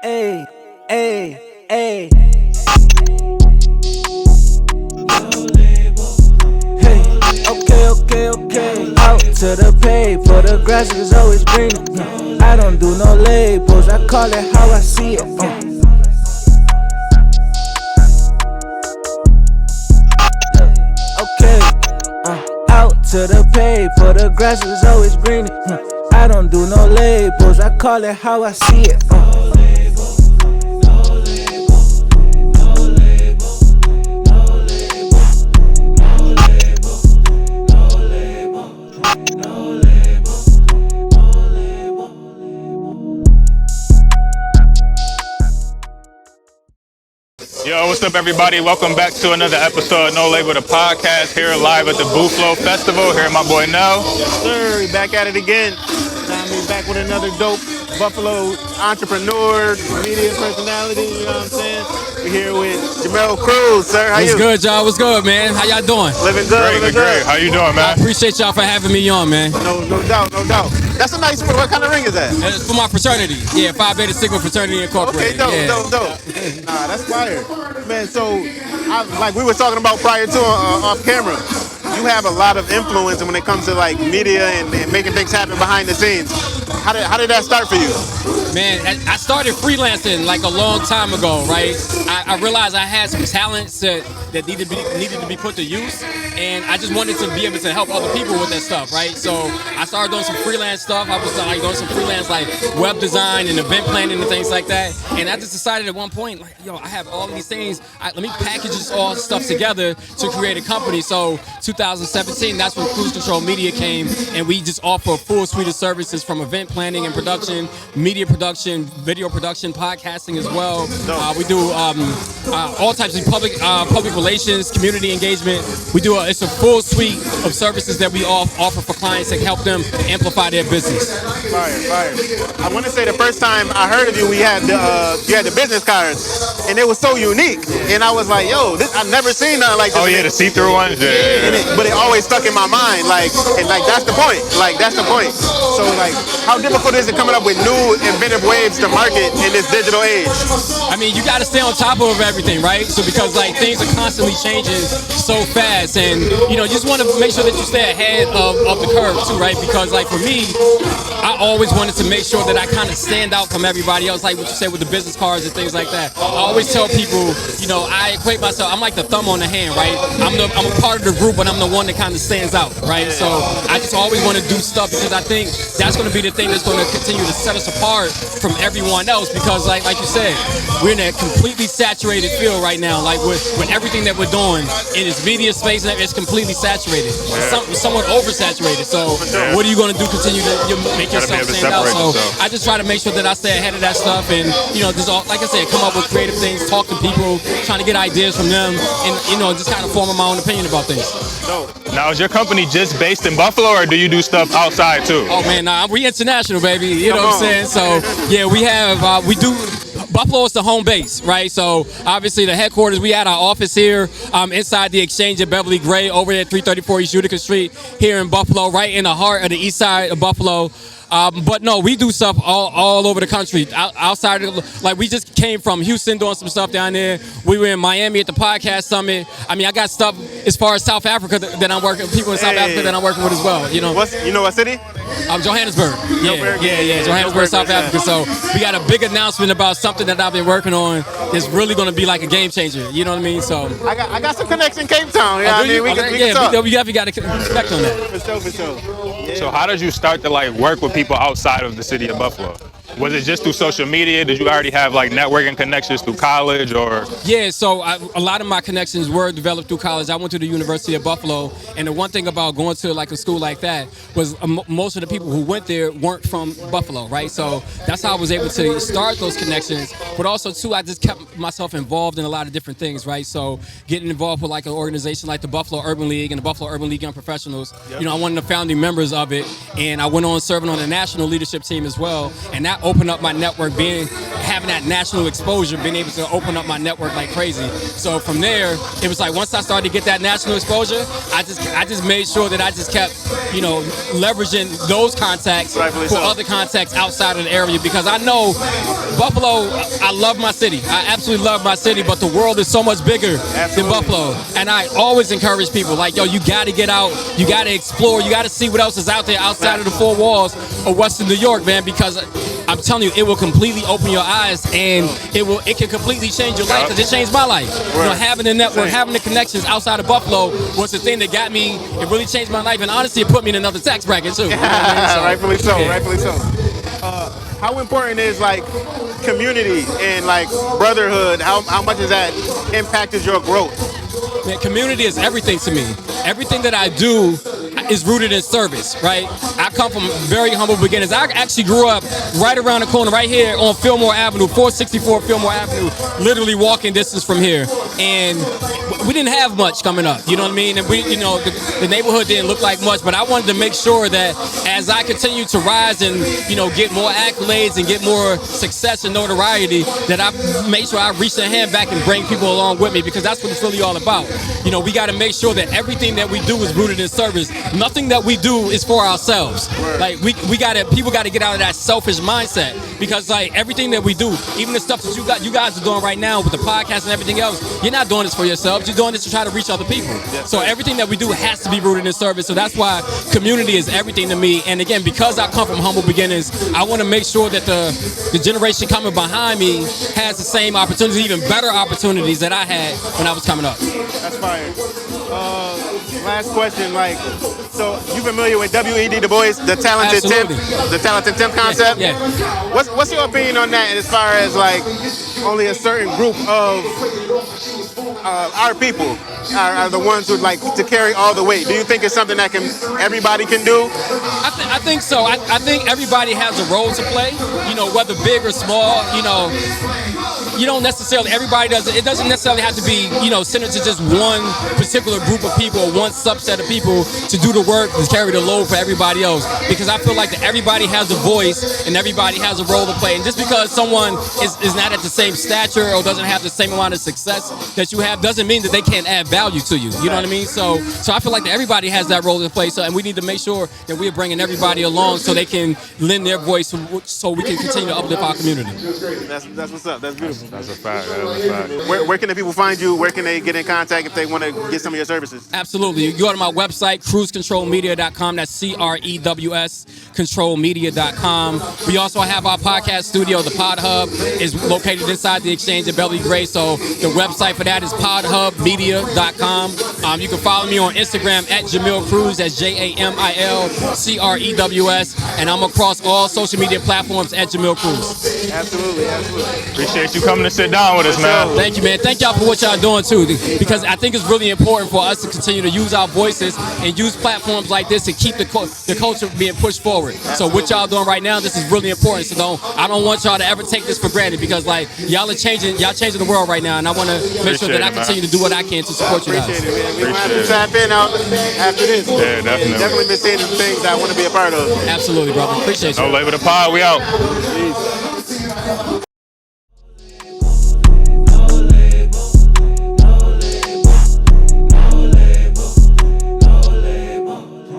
Hey, hey, hey. Hey, okay. Out to the pay, for the grass is always greener. I don't do no labels, I call it how I see it. Okay, out to the pay, for the grass is always greener. I don't do no labels, I call it how I see it. Yo, what's up, everybody? Welcome back to another episode of No Label, the podcast, here live at the Beau Fleuve Festival. Here, my boy Nell. Yes, sir. Back at it again. JAMIL back with another dope Buffalo entrepreneur, media personality. You know what I'm saying? We're here with JAMIL Cruz, sir. How What's you? good, y'all? What's good, man? How y'all doing? Living good. Great. How you doing, I man? appreciate y'all for having me on, man. No doubt. That's a nice. What kind of ring is that? It's for my fraternity. Yeah, Phi Beta Sigma Fraternity Incorporated. Okay, dope. Nah, that's fire, man. So, like we were talking about prior to off camera, you have a lot of influence when it comes to like media and making things happen behind the scenes. How did that start for you? Man, I started freelancing like a long time ago, right? I realized I had some talents that needed to be put to use, and I just wanted to be able to help other people with that stuff, right? So I started doing some freelance stuff. I was like doing some freelance like web design and event planning and things like that. And I just decided at one point, like, yo, I have all these things. Let me package this all stuff together to create a company. So 2017, that's when Cruise Control Media came, and we just offer a full suite of services from event planning and production, media production, video production, podcasting as well. We do all types of public relations, community engagement. It's a full suite of services that we offer for clients that help them amplify their business. Fire. I want to say the first time I heard of you, you had the business cards, and it was so unique. And I was like, yo, I've never seen nothing like this. Oh yeah, the see-through ones. Yeah. But it always stuck in my mind. That's the point. So how difficult is it coming up with new inventive ways to market in this digital age? I mean, you got to stay on top of everything, right? So because things are constantly changing so fast, and you just want to make sure that you stay ahead of the curve too, right? Because for me, I always wanted to make sure that I kind of stand out from everybody else, like what you said with the business cards and things like that. I always tell people, I equate myself, I'm like the thumb on the hand, right? I'm a part of the group, but I'm the one that kind of stands out, right? So I just always want to do stuff because I think that's going to be the thing that's going to continue to set us apart from everyone else, because like you said, we're in a completely saturated field right now, like with everything that we're doing in this media space, it's completely saturated. It's somewhat oversaturated. So what are you going to do? Continue to make yourself stand out. So I just try to make sure that I stay ahead of that stuff, and just like I said, come up with creative things, talk to people, trying to get ideas from them, and just kind of form my own opinion about things. Now, is your company just based in Buffalo, or do you do stuff outside too? Oh man, we international, baby. You know what I'm saying? So yeah, we do. Buffalo is the home base, right? So obviously the headquarters, we had our office here inside the Exchange at Beverly Gray over there at 334 East Utica Street here in Buffalo, right in the heart of the east side of Buffalo. But no, we do stuff all over the country. Outside of, we just came from Houston doing some stuff down there. We were in Miami at the podcast summit. I mean, I got stuff as far as South Africa that I'm working, people in South Africa that I'm working with as well. What city? Johannesburg. Yeah, Johannesburg, South Africa. So we got a big announcement about something that I've been working on that's really going to be like a game changer. You know what I mean? So I got some connects in Cape Town. We can talk. We definitely got to connect on that. For sure. Yeah. So how did you start to work with people outside of the city of Buffalo? Was it just through social media? Did you already have networking connections through college, or? Yeah, so a lot of my connections were developed through college. I went to the University of Buffalo, and the one thing about going to a school like that was most of the people who went there weren't from Buffalo, right? So that's how I was able to start those connections. But also too, I just kept myself involved in a lot of different things, right? So getting involved with an organization like the Buffalo Urban League and the Buffalo Urban League Young Professionals. Yep. I'm one of the founding members of it, and I went on serving on the national leadership team as well, and that opened up my network, having that national exposure, being able to open up my network like crazy. So from there, it was like once I started to get that national exposure, I just made sure that I just kept, leveraging those contacts Rightfully for so. other contacts outside of the area, because I know Buffalo, I love my city. I absolutely love my city, but the world is so much bigger than Buffalo. And I always encourage people, like, yo, you got to get out, you got to explore, you got to see what else is out there outside of the four walls of Western New York, man, because I'm telling you, it will completely open your eyes, and it can completely change your life, because it changed my life. Having the network, having the connections outside of Buffalo was the thing that got me, it really changed my life, and honestly, it put me in another tax bracket, too. You know what I mean? So, rightfully so, yeah. rightfully so. How important is like community and like brotherhood? How much has that impacted your growth? Man, community is everything to me. Everything that I do is rooted in service, right? I come from very humble beginnings. I actually grew up right around the corner, right here on Fillmore Avenue, 464 Fillmore Avenue, literally walking distance from here. And we didn't have much coming up, you know what I mean? And we, the neighborhood didn't look like much, but I wanted to make sure that as I continue to rise and, get more accolades and get more success and notoriety, that I make sure I reach the hand back and bring people along with me, because that's what it's really all about. We got to make sure that everything that we do is rooted in service. Nothing that we do is for ourselves. Like people got to get out of that selfish mindset, because like everything that we do, even the stuff that you guys are doing right now with the podcast and everything else, you're not doing this for yourselves. You're doing this to try to reach other people. So everything that we do has to be rooted in service. So that's why community is everything to me. And again, because I come from humble beginnings, I want to make sure that the generation coming behind me has the same opportunities, even better opportunities that I had when I was coming up. That's fire. Last question, so you familiar with W.E.D. Du Bois, the talented Absolutely. Temp concept? Yeah. What's your opinion on that, as far as like only a certain group of our people are the ones who like to carry all the weight? Do you think it's something that everybody can do? I think so. I think everybody has a role to play, whether big or small, you don't necessarily, everybody does it. It doesn't necessarily have to be, centered to just one particular group of people or one subset of people to do the work and carry the load for everybody else. Because I feel like that everybody has a voice and everybody has a role to play. And just because someone is not at the same stature or doesn't have the same amount of success that you have doesn't mean that they can't add value to you. You know what I mean? So I feel like that everybody has that role to play. So, and we need to make sure that we're bringing everybody along so they can lend their voice so we can continue to uplift our community. That's what's up. That's beautiful. That's a fact. That's a fact. Where can the people find you? Where can they get in contact if they want to get some of your services? Absolutely. You go to my website, cruisecontrolmedia.com. That's CREWS controlmedia.com. We also have our podcast studio. The Pod Hub is located inside the Exchange at Belly Gray. So the website for that is podhubmedia.com. You can follow me on Instagram at Jamil Cruz. That's JAMILCREWS. And I'm across all social media platforms at Jamil Cruz. Absolutely. Appreciate you coming to sit down with us, man. Thank you, man. Thank y'all for what y'all doing, too, because I think it's really important for us to continue to use our voices and use platforms like this to keep the culture being pushed forward. So what y'all doing right now, this is really important. So I don't want y'all to ever take this for granted, because like y'all changing the world right now, and I want to make sure that I continue to do what I can to support you guys. Appreciate it, man. We're going to have to tap in after this. Yeah, definitely. Definitely been seeing some things that I want to be a part of. Absolutely, brother. Appreciate you. No label the pod. We out. Peace.